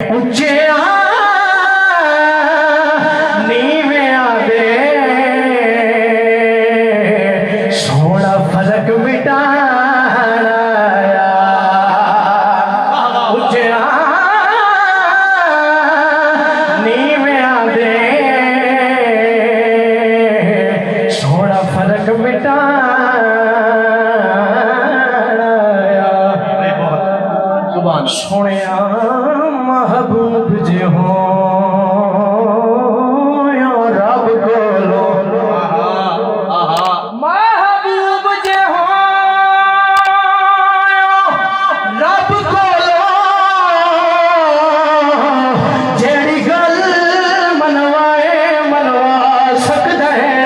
उच्चे नीवे आदे सोना फर्क मिटाना उच्चे नीवे आदे सोना फर्क मिटाना सोने महबूब जे हो रब कोलो महबूब जे हो रब कोलो जेड़ी गल मनवाए मनवा सकदा है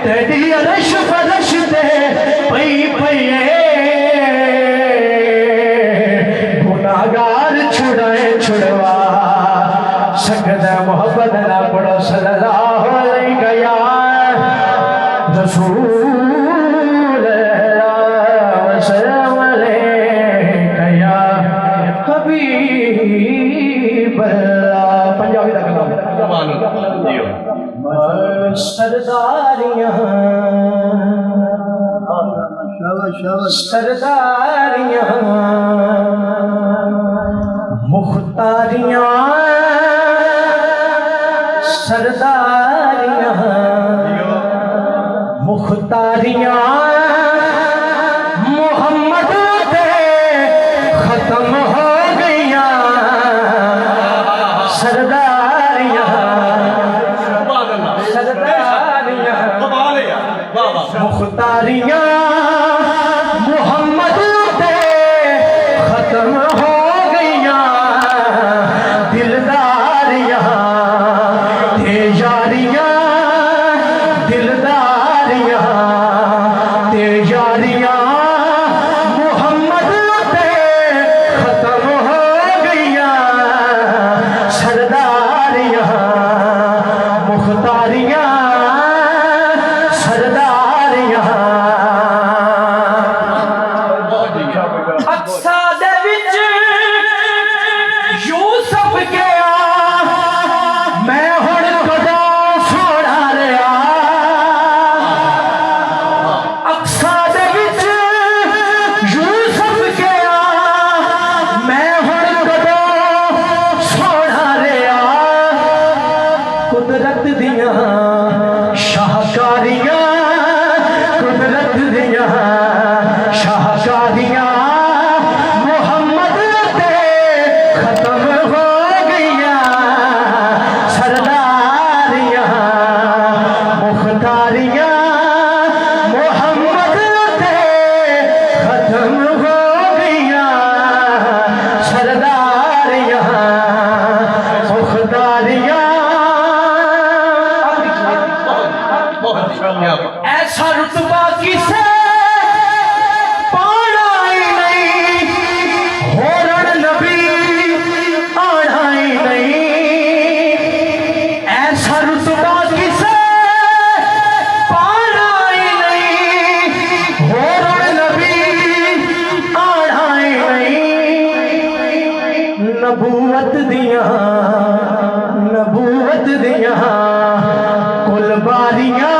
तेरी अरश फरश ते पई पईए गुनाहगार छुड़ाए छुड़वा सकदा मोहब्बत ना पड़ो सल्लल्लाहु अलैहि रसूल वसल्लम अलैहि हबीब अल्लाह। पंजाबी दा कलाम सरदारियां सरदारियां मुख्तारियां सरदारियां मुख्तारियां मोहम्मद पे खत्म हो गईया सरदारियां सरदारियां मुख्तारियां मोहम्मद पे खत्म हो गईया दिलदारियां ते यारियां दिलदारियां ते यारियां मोहम्मद पे खत्म हो गईया सरदारियां मुख्तारियां सरदारियां अक्सा दे विच यूसुफ गया मैं हुण कदों सोना लिया अक्सा दे विच यूसुफ गया मैं हुण कदों सोना लिया कुदरत दियां शाहकारियां कुदरत दियां शाहकारियां मोहम्मद पे खत्म हो गईया सरदारियां मुख्तारियां मोहम्मद पे खत्म हो गईया सरदारियां मुख्तारियां ऐसा रुतबा किसे पाना ही नहीं होरण नबी आना ही नहीं ऐसा रुतबा किसे पाना ही नहीं होरण नबी आना ही नहीं नबूवत दियां कुल बारियां